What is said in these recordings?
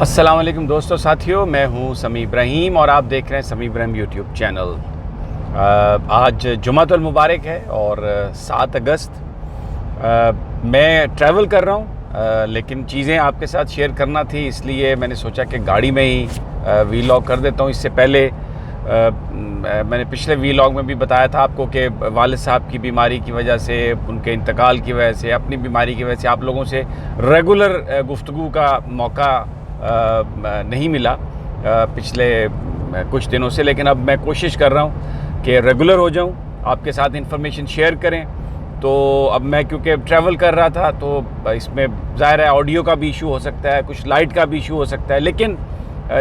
السلام علیکم دوستو ساتھیوں، میں ہوں سمیع ابراہیم اور آپ دیکھ رہے ہیں سمیع ابراہیم یوٹیوب چینل۔ آج جمعۃ المبارک ہے اور 7 اگست۔ میں ٹریول کر رہا ہوں لیکن چیزیں آپ کے ساتھ شیئر کرنا تھی، اس لیے میں نے سوچا کہ گاڑی میں ہی ویلاگ کر دیتا ہوں۔ اس سے پہلے میں نے پچھلے ویلاگ میں بھی بتایا تھا آپ کو کہ والد صاحب کی بیماری کی وجہ سے، ان کے انتقال کی وجہ سے، اپنی بیماری کی وجہ سے آپ لوگوں سے ریگولر گفتگو کا موقع نہیں ملا پچھلے کچھ دنوں سے، لیکن اب میں کوشش کر رہا ہوں کہ ریگولر ہو جاؤں، آپ کے ساتھ انفارمیشن شیئر کریں۔ تو اب میں کیونکہ ٹریول کر رہا تھا تو اس میں ظاہر ہے آڈیو کا بھی ایشو ہو سکتا ہے، کچھ لائٹ کا بھی ایشو ہو سکتا ہے، لیکن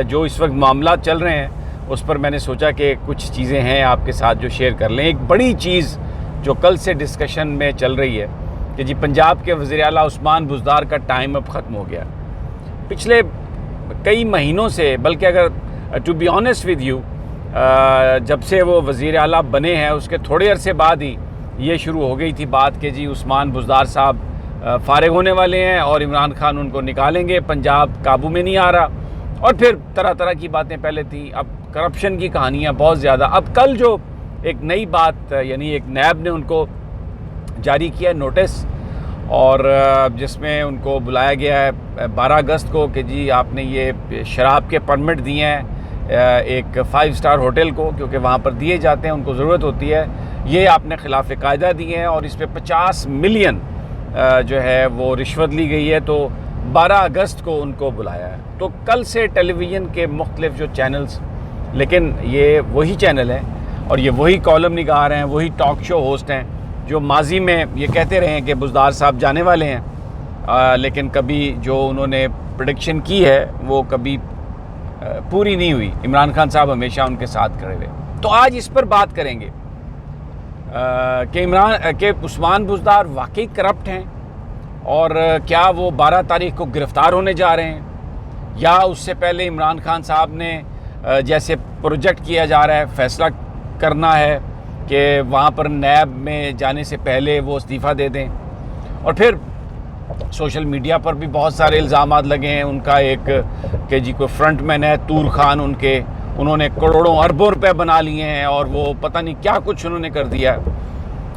جو اس وقت معاملات چل رہے ہیں اس پر میں نے سوچا کہ کچھ چیزیں ہیں آپ کے ساتھ جو شیئر کر لیں۔ ایک بڑی چیز جو کل سے ڈسکشن میں چل رہی ہے کہ جی پنجاب کے وزیر اعلیٰ عثمان بزدار کا ٹائم اب ختم ہو گیا۔ پچھلے کئی مہینوں سے، بلکہ اگر to be honest with you, جب سے وہ وزیر اعلیٰ بنے ہیں اس کے تھوڑے عرصے بعد ہی یہ شروع ہو گئی تھی بات کہ جی عثمان بزدار صاحب فارغ ہونے والے ہیں اور عمران خان ان کو نکالیں گے، پنجاب قابو میں نہیں آ رہا، اور پھر طرح طرح کی باتیں پہلے تھیں، اب کرپشن کی کہانیاں بہت زیادہ۔ اب کل جو ایک نئی بات، یعنی ایک نیب نے ان کو جاری کیا نوٹس، اور جس میں ان کو بلایا گیا ہے 12 اگست کو کہ جی آپ نے یہ شراب کے پرمٹ دیے ہیں ایک 5 اسٹار ہوٹل کو، کیونکہ وہاں پر دیے جاتے ہیں، ان کو ضرورت ہوتی ہے، یہ آپ نے خلاف قاعدہ دیے ہیں اور اس پہ 50 ملین جو ہے وہ رشوت لی گئی ہے۔ تو 12 اگست کو ان کو بلایا ہے۔ تو کل سے ٹیلی ویژن کے مختلف جو چینلز، لیکن یہ وہی چینل ہیں اور یہ وہی کالم نگار ہیں، وہی ٹاک شو ہوسٹ ہیں جو ماضی میں یہ کہتے رہے ہیں کہ بزدار صاحب جانے والے ہیں، لیکن کبھی جو انہوں نے پریڈکشن کی ہے وہ کبھی پوری نہیں ہوئی۔ عمران خان صاحب ہمیشہ ان کے ساتھ کھڑے ہوئے۔ تو آج اس پر بات کریں گے کہ عثمان بزدار واقعی کرپٹ ہیں، اور کیا وہ 12 تاریخ کو گرفتار ہونے جا رہے ہیں، یا اس سے پہلے عمران خان صاحب نے جیسے پروجیکٹ کیا جا رہا ہے، فیصلہ کرنا ہے کہ وہاں پر نیب میں جانے سے پہلے وہ استعفیٰ دے دیں۔ اور پھر سوشل میڈیا پر بھی بہت سارے الزامات لگے ہیں ان کا، ایک کہ جی کوئی فرنٹ مین ہے طور خان، انہوں نے کروڑوں اربوں روپے بنا لیے ہیں اور وہ پتہ نہیں کیا کچھ انہوں نے کر دیا ہے۔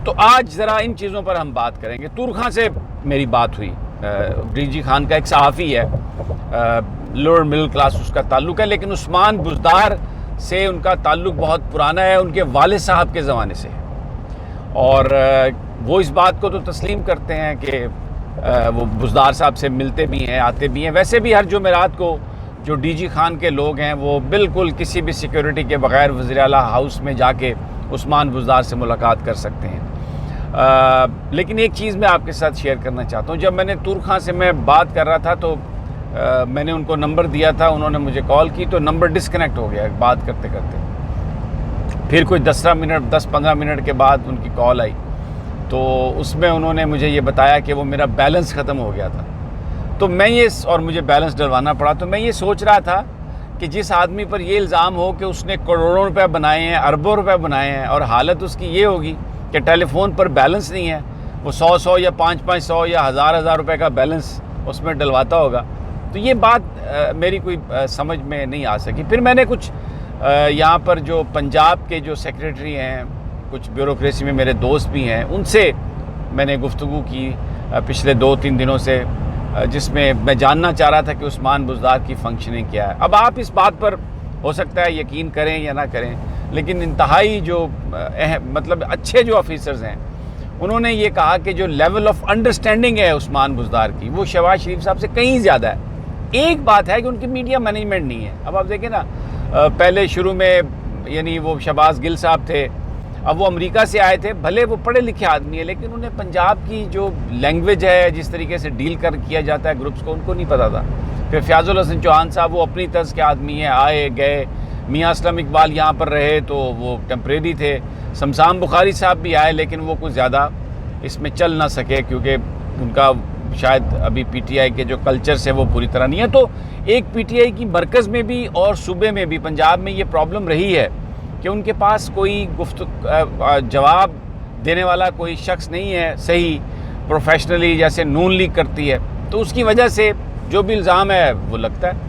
تو آج ذرا ان چیزوں پر ہم بات کریں گے۔ طور خان سے میری بات ہوئی، ڈی جی خان کا ایک صحافی ہے، لوور مڈل کلاس اس کا تعلق ہے، لیکن عثمان بزدار سے ان کا تعلق بہت پرانا ہے، ان کے والد صاحب کے زمانے سے، اور وہ اس بات کو تو تسلیم کرتے ہیں کہ وہ بزدار صاحب سے ملتے بھی ہیں، آتے بھی ہیں۔ ویسے بھی ہر جمعرات کو جو ڈی جی خان کے لوگ ہیں وہ بالکل کسی بھی سیکیورٹی کے بغیر وزیر اعلیٰ ہاؤس میں جا کے عثمان بزدار سے ملاقات کر سکتے ہیں۔ لیکن ایک چیز میں آپ کے ساتھ شیئر کرنا چاہتا ہوں، جب میں نے طور خان سے میں بات کر رہا تھا تو میں نے ان کو نمبر دیا تھا، انہوں نے مجھے کال کی تو نمبر ڈسکنیکٹ ہو گیا بات کرتے کرتے۔ پھر کوئی 10-15 منٹ کے بعد ان کی کال آئی تو اس میں انہوں نے مجھے یہ بتایا کہ وہ میرا بیلنس ختم ہو گیا تھا، تو میں اور مجھے بیلنس ڈلوانا پڑا۔ تو میں یہ سوچ رہا تھا کہ جس آدمی پر یہ الزام ہو کہ اس نے کروڑوں روپے بنائے ہیں، اربوں روپے بنائے ہیں، اور حالت اس کی یہ ہوگی کہ ٹیلی فون پر بیلنس نہیں ہے، وہ 100 یا 500 یا 1000 روپے کا بیلنس اس میں ڈلواتا ہوگا، تو یہ بات میری کوئی سمجھ میں نہیں آ سکی۔ پھر میں نے کچھ یہاں پر جو پنجاب کے جو سیکریٹری ہیں، کچھ بیوروکریسی میں میرے دوست بھی ہیں، ان سے میں نے گفتگو کی پچھلے 2-3 دنوں سے، جس میں میں جاننا چاہ رہا تھا کہ عثمان بزدار کی فنکشننگ کیا ہے۔ اب آپ اس بات پر ہو سکتا ہے یقین کریں یا نہ کریں، لیکن انتہائی جو مطلب اچھے جو آفیسرز ہیں انہوں نے یہ کہا کہ جو لیول آف انڈرسٹینڈنگ ہے عثمان بزدار کی وہ شہباز شریف صاحب سے کہیں زیادہ ہے۔ ایک بات ہے کہ ان کی میڈیا مینجمنٹ نہیں ہے۔ اب آپ دیکھیں نا، پہلے شروع میں یعنی وہ شہباز گل صاحب تھے، اب وہ امریکہ سے آئے تھے، بھلے وہ پڑھے لکھے آدمی ہیں لیکن انہیں پنجاب کی جو لینگویج ہے، جس طریقے سے ڈیل کیا جاتا ہے گروپس کو، ان کو نہیں پتہ تھا۔ پھر فیاض الحسن چوہان صاحب وہ اپنی طرز کے آدمی ہیں، آئے گئے، میاں اسلم اقبال یہاں پر رہے تو وہ ٹیمپریری تھے، شمسام بخاری صاحب بھی آئے لیکن وہ کچھ زیادہ اس میں چل نہ سکے کیونکہ ان کا شاید ابھی پی ٹی آئی کے جو کلچر ہے وہ پوری طرح نہیں ہے۔ تو ایک پی ٹی آئی کی مرکز میں بھی اور صوبے میں بھی پنجاب میں یہ پرابلم رہی ہے کہ ان کے پاس کوئی جواب دینے والا کوئی شخص نہیں ہے صحیح پروفیشنلی، جیسے نون لیگ کرتی ہے، تو اس کی وجہ سے جو بھی الزام ہے وہ لگتا ہے۔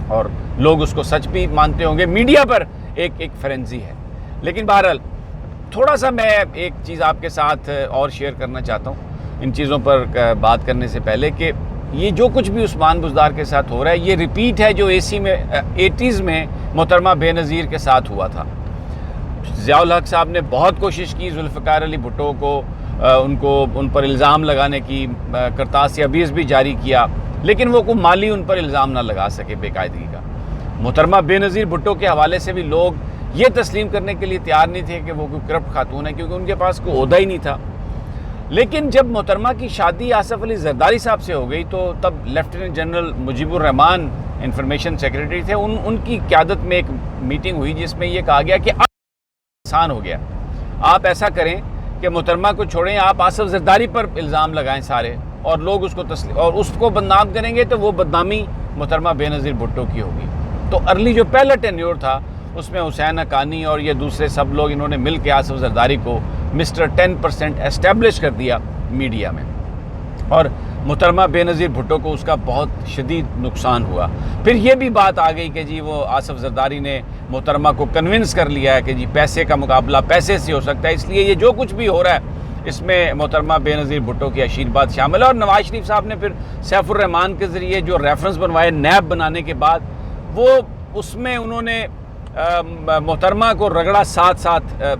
اور لوگ اس کو سچ بھی مانتے ہوں گے. میڈیا پر ایک فرینزی ہے. لیکن بہرحال تھوڑا سا میں ایک چیز آپ کے ساتھ اور شیئر کرنا چاہتا ہوں ان چیزوں پر بات کرنے سے پہلے کہ یہ جو کچھ بھی عثمان بزدار کے ساتھ ہو رہا ہے یہ ریپیٹ ہے جو ایٹیز میں محترمہ بے نظیر کے ساتھ ہوا تھا. ضیاء الحق صاحب نے بہت کوشش کی ذوالفقار علی بھٹو کو ان پر الزام لگانے کی, کرتاس عبیز بھی جاری کیا, لیکن وہ کوئی مالی ان پر الزام نہ لگا سکے بے قاعدگی کا. محترمہ بے نظیر بھٹو کے حوالے سے بھی لوگ یہ تسلیم کرنے کے لیے تیار نہیں تھے کہ وہ کوئی کرپٹ خاتون ہے, کیونکہ ان کے پاس کوئی عہدہ ہی نہیں تھا. لیکن جب محترمہ کی شادی آصف علی زرداری صاحب سے ہو گئی تو تب لیفٹیننٹ جنرل مجیب الرحمان انفارمیشن سیکریٹری تھے, ان کی قیادت میں ایک میٹنگ ہوئی جس میں یہ کہا گیا کہ اب آسان ہو گیا, آپ ایسا کریں کہ محترمہ کو چھوڑیں, آپ آصف زرداری پر الزام لگائیں سارے, اور لوگ اس کو اور اس کو بدنام کریں گے تو وہ بدنامی محترمہ بے نظیر بھٹو کی ہوگی. تو ارلی جو پہلا ٹینیور تھا اس میں حسین حقانی اور یہ دوسرے سب لوگ انہوں نے مل کے آصف زرداری کو مسٹر 10% اسٹیبلش کر دیا میڈیا میں, اور محترمہ بے نظیر بھٹو کو اس کا بہت شدید نقصان ہوا. پھر یہ بھی بات آ گئی کہ جی وہ آصف زرداری نے محترمہ کو کنونس کر لیا ہے کہ جی پیسے کا مقابلہ پیسے سے ہو سکتا ہے, اس لیے یہ جو کچھ بھی ہو رہا ہے اس میں محترمہ بے نظیر بھٹو کی آشیرواد شامل ہے. اور نواز شریف صاحب نے پھر سیف الرحمان کے ذریعے جو ریفرنس بنوائے نیب بنانے کے بعد, وہ اس میں انہوں نے محترمہ کو رگڑا ساتھ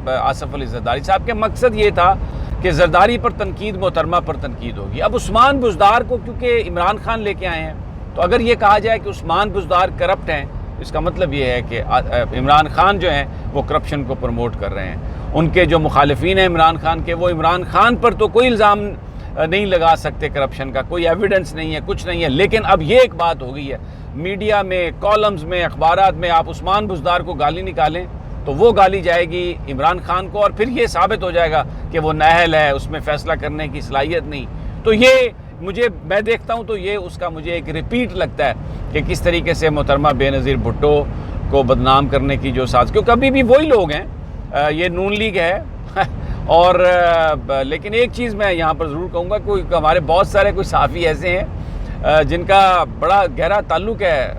آصف علی زرداری صاحب کے. مقصد یہ تھا کہ زرداری پر تنقید محترمہ پر تنقید ہوگی. اب عثمان بزدار کو کیونکہ عمران خان لے کے آئے ہیں, تو اگر یہ کہا جائے کہ عثمان بزدار کرپٹ ہیں, اس کا مطلب یہ ہے کہ عمران خان جو ہیں وہ کرپشن کو پروموٹ کر رہے ہیں. ان کے جو مخالفین ہیں عمران خان کے, وہ عمران خان پر تو کوئی الزام نہیں لگا سکتے کرپشن کا, کوئی ایویڈنس نہیں ہے, کچھ نہیں ہے. لیکن اب یہ ایک بات ہو گئی ہے میڈیا میں, کالمز میں, اخبارات میں, آپ عثمان بزدار کو گالی نکالیں تو وہ گالی جائے گی عمران خان کو, اور پھر یہ ثابت ہو جائے گا کہ وہ نااہل ہے, اس میں فیصلہ کرنے کی صلاحیت نہیں. تو یہ میں دیکھتا ہوں تو یہ اس کا مجھے ایک ریپیٹ لگتا ہے کہ کس طریقے سے محترمہ بے نظیر بھٹو کو بدنام کرنے کی جو ساز, کیونکہ ابھی بھی وہی لوگ ہیں, یہ نون لیگ ہے. اور لیکن ایک چیز میں یہاں پر ضرور کہوں گا, کوئی ہمارے بہت سارے کوئی صحافی ایسے ہیں جن کا بڑا گہرا تعلق ہے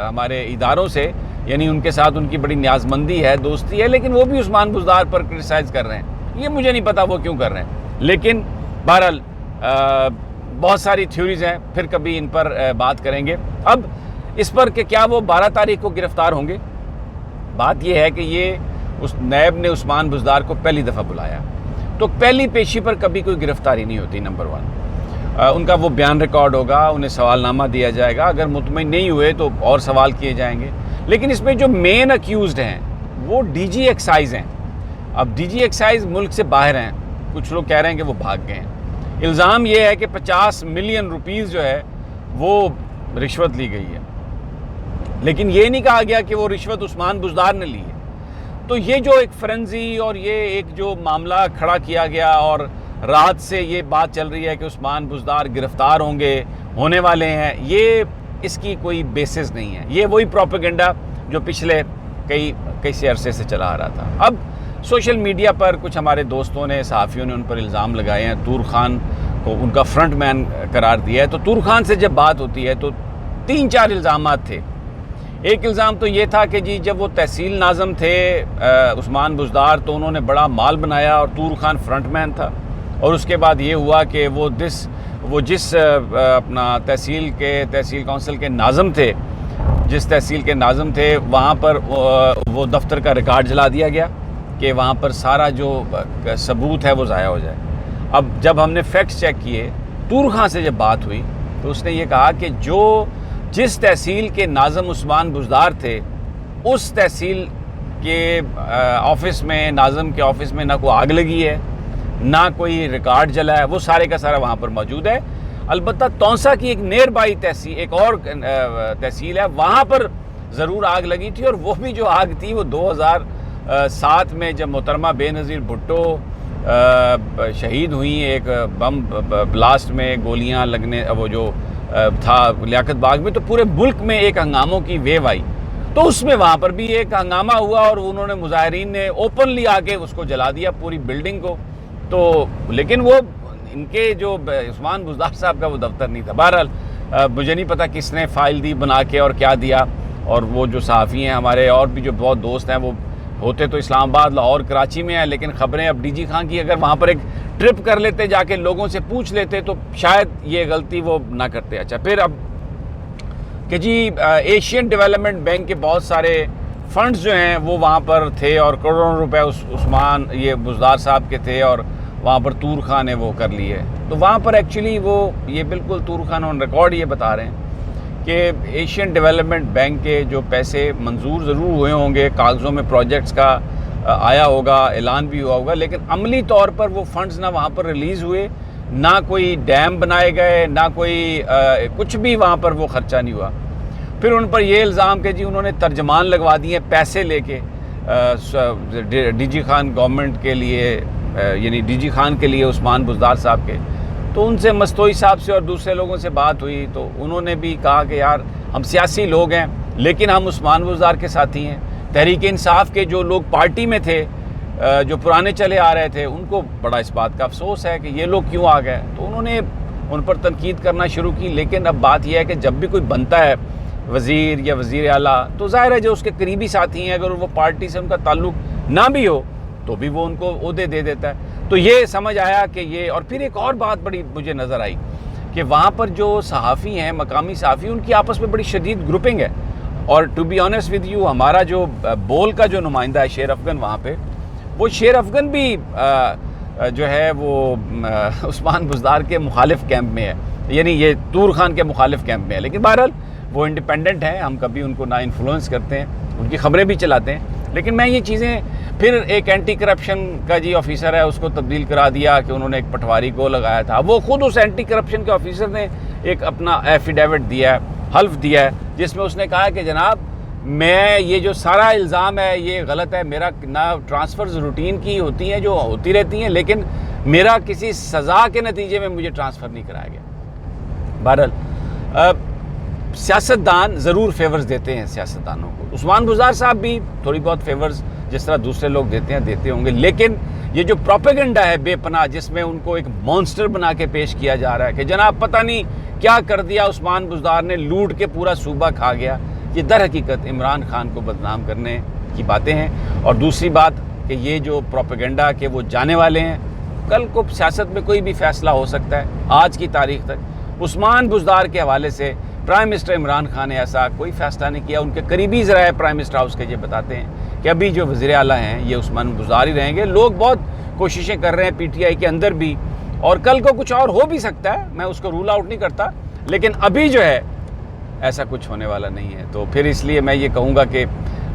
ہمارے اداروں سے, یعنی ان کے ساتھ ان کی بڑی نیازمندی ہے, دوستی ہے, لیکن وہ بھی عثمان بزدار پر کرٹیسائز کر رہے ہیں. یہ مجھے نہیں پتا وہ کیوں کر رہے ہیں, لیکن بہرحال بہت ساری تھیوریز ہیں, پھر کبھی ان پر بات کریں گے. اب اس پر کہ کیا وہ 12 تاریخ کو گرفتار ہوں گے. بات یہ ہے کہ یہ اس نیب نے عثمان بزدار کو پہلی دفعہ بلایا, تو پہلی پیشی پر کبھی کوئی گرفتاری نہیں ہوتی. نمبر 1, ان کا وہ بیان ریکارڈ ہوگا, انہیں سوال نامہ دیا جائے گا, اگر مطمئن نہیں ہوئے تو اور سوال کیے جائیں گے. لیکن اس میں جو مین اکیوزڈ ہیں وہ ڈی جی ایکسائز ہیں. اب ڈی جی ایکسائز ملک سے باہر ہیں, کچھ لوگ کہہ رہے ہیں کہ وہ بھاگ گئے ہیں. الزام یہ ہے کہ 50 ملین روپیز جو ہے وہ رشوت لی گئی ہے, لیکن یہ نہیں کہا گیا کہ وہ رشوت عثمان بزدار نے لی ہے. تو یہ جو ایک فرنزی اور یہ ایک جو معاملہ کھڑا کیا گیا, اور رات سے یہ بات چل رہی ہے کہ عثمان بزدار گرفتار ہوں گے, ہونے والے ہیں, یہ اس کی کوئی بیسس نہیں ہے. یہ وہی پروپیگنڈا جو پچھلے کئی عرصے سے چلا آ رہا تھا. اب سوشل میڈیا پر کچھ ہمارے دوستوں نے, صحافیوں نے ان پر الزام لگائے ہیں, طور خان کو ان کا فرنٹ مین قرار دیا ہے. تو طور خان سے جب بات ہوتی ہے تو 3-4 الزامات تھے. ایک الزام تو یہ تھا کہ جی جب وہ تحصیل ناظم تھے عثمان بزدار, تو انہوں نے بڑا مال بنایا اور طور خان فرنٹ مین تھا. اور اس کے بعد یہ ہوا کہ وہ جس اپنا تحصیل کونسل کے ناظم تھے, جس تحصیل کے ناظم تھے, وہاں پر وہ دفتر کا ریکارڈ جلا دیا گیا کہ وہاں پر سارا جو ثبوت ہے وہ ضائع ہو جائے. اب جب ہم نے فیکٹس چیک کیے, طور خان سے جب بات ہوئی تو اس نے یہ کہا کہ جس تحصیل کے ناظم عثمان بزدار تھے, اس تحصیل کے آفس میں, ناظم کے آفس میں نہ کوئی آگ لگی ہے, نہ کوئی ریکارڈ جلا ہے, وہ سارے کا سارا وہاں پر موجود ہے. البتہ تونسا کی ایک نیئر بائی تحصیل, ایک اور تحصیل ہے, وہاں پر ضرور آگ لگی تھی, اور وہ بھی جو آگ تھی وہ 2007 میں جب محترمہ بے نظیر بھٹو شہید ہوئیں ایک بم بلاسٹ میں, گولیاں لگنے, وہ جو تھا لیاقت باغ میں, تو پورے ملک میں ایک ہنگاموں کی ویو آئی. تو اس میں وہاں پر بھی ایک ہنگامہ ہوا, اور انہوں نے مظاہرین نے اوپنلی آ کے اس کو جلا دیا, پوری بلڈنگ کو. تو لیکن وہ ان کے جو عثمان بزدار صاحب کا وہ دفتر نہیں تھا. بہرحال مجھے نہیں پتا کس نے فائل دی بنا کے اور کیا دیا, اور وہ جو صحافی ہیں ہمارے اور بھی جو بہت دوست ہیں وہ ہوتے تو اسلام آباد لاہور کراچی میں ہیں، لیکن خبریں اب ڈی جی خان کی اگر وہاں پر ایک ٹرپ کر لیتے جا کے لوگوں سے پوچھ لیتے تو شاید یہ غلطی وہ نہ کرتے۔ اچھا پھر اب کہ جی ایشین ڈیولپمنٹ بینک کے بہت سارے فنڈز جو ہیں وہ وہاں پر تھے اور کروڑوں روپے عثمان یہ بزدار صاحب کے تھے اور وہاں پر طور خان نے وہ کر لیے۔ تو وہاں پر ایکچولی وہ یہ بالکل طور خان آن ریکارڈ یہ بتا رہے ہیں کہ ایشین ڈیولپمنٹ بینک کے جو پیسے منظور ضرور ہوئے ہوں گے، کاغذوں میں پروجیکٹس کا آیا ہوگا، اعلان بھی ہوا ہوگا، لیکن عملی طور پر وہ فنڈز نہ وہاں پر ریلیز ہوئے، نہ کوئی ڈیم بنائے گئے، نہ کوئی کچھ بھی وہاں پر وہ خرچہ نہیں ہوا۔ پھر ان پر یہ الزام کہ جی انہوں نے ترجمان لگوا دیے پیسے لے کے ڈی جی خان گورنمنٹ کے لیے، یعنی ڈی جی خان کے لیے عثمان بزدار صاحب کے۔ تو ان سے مستوئی صاحب سے اور دوسرے لوگوں سے بات ہوئی تو انہوں نے بھی کہا کہ یار ہم سیاسی لوگ ہیں لیکن ہم عثمان بزدار کے ساتھی ہیں۔ تحریک انصاف کے جو لوگ پارٹی میں تھے جو پرانے چلے آ رہے تھے ان کو بڑا اس بات کا افسوس ہے کہ یہ لوگ کیوں آ گئے، تو انہوں نے ان پر تنقید کرنا شروع کی۔ لیکن اب بات یہ ہے کہ جب بھی کوئی بنتا ہے وزیر یا وزیر اعلیٰ تو ظاہر ہے جو اس کے قریبی ساتھی ہیں اگر وہ پارٹی سے ان کا تعلق نہ بھی ہو تو بھی وہ ان کو عہدے دے دیتا ہے۔ تو یہ سمجھ آیا کہ یہ، اور پھر ایک اور بات بڑی مجھے نظر آئی کہ وہاں پر جو صحافی ہیں، مقامی صحافی، ان کی آپس میں بڑی شدید گروپنگ ہے۔ اور to be honest with you, ہمارا جو بول کا جو نمائندہ ہے شیر افغن وہاں پہ، وہ شیر افغن بھی جو ہے وہ عثمان بزدار کے مخالف کیمپ میں ہے، یعنی یہ طور خان کے مخالف کیمپ میں ہے۔ لیکن بہرحال وہ انڈیپینڈنٹ ہیں، ہم کبھی ان کو نہ انفلوئنس کرتے ہیں، ان کی خبریں بھی چلاتے ہیں۔ لیکن میں یہ چیزیں، پھر ایک اینٹی کرپشن کا جی آفیسر ہے اس کو تبدیل کرا دیا کہ انہوں نے ایک پٹواری کو لگایا تھا۔ وہ خود اس اینٹی کرپشن کے آفیسر نے ایک اپنا ایفیڈیوٹ دیا ہے، حلف دیا ہے، جس میں اس نے کہا کہ جناب میں یہ جو سارا الزام ہے یہ غلط ہے، میرا نہ ٹرانسفرز روٹین کی ہوتی ہیں جو ہوتی رہتی ہیں، لیکن میرا کسی سزا کے نتیجے میں مجھے ٹرانسفر نہیں کرایا گیا۔ بہرحال سیاستدان ضرور فیورز دیتے ہیں سیاستدانوں کو، عثمان بزدار صاحب بھی تھوڑی بہت فیورز جس طرح دوسرے لوگ دیتے ہوں گے، لیکن یہ جو پروپیگنڈا ہے بے پناہ جس میں ان کو ایک مانسٹر بنا کے پیش کیا جا رہا ہے کہ جناب پتہ نہیں کیا کر دیا عثمان بزدار نے، لوٹ کے پورا صوبہ کھا گیا، یہ در حقیقت عمران خان کو بدنام کرنے کی باتیں ہیں۔ اور دوسری بات کہ یہ جو پروپیگنڈا کہ وہ جانے والے ہیں، کل کو سیاست میں کوئی بھی فیصلہ ہو سکتا ہے۔ آج کی تاریخ تک عثمان بزدار کے حوالے سے پرائم منسٹر عمران خان نے ایسا کوئی فیصلہ نہیں کیا۔ ان کے قریبی ذرائع پرائم منسٹر ہاؤس کے یہ بتاتے ہیں کہ ابھی جو وزیر اعلیٰ ہیں یہ عثمان بزدار ہی رہیں گے۔ لوگ بہت کوششیں کر رہے ہیں پی ٹی آئی کے اندر بھی، اور کل کو کچھ اور ہو بھی سکتا ہے، میں اس کو رول آؤٹ نہیں کرتا، لیکن ابھی جو ہے ایسا کچھ ہونے والا نہیں ہے۔ تو پھر اس لیے میں یہ کہوں گا کہ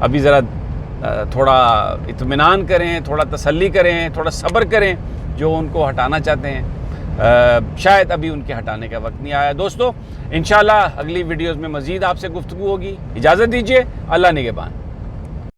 ابھی ذرا تھوڑا اطمینان کریں، تھوڑا تسلی کریں، تھوڑا صبر کریں، جو ان کو ہٹانا چاہتے ہیں شاید ابھی ان کے ہٹانے کا وقت نہیں آیا۔ دوستو انشاءاللہ اگلی ویڈیوز میں مزید آپ سے گفتگو ہوگی، اجازت دیجیے، اللہ نگہبان۔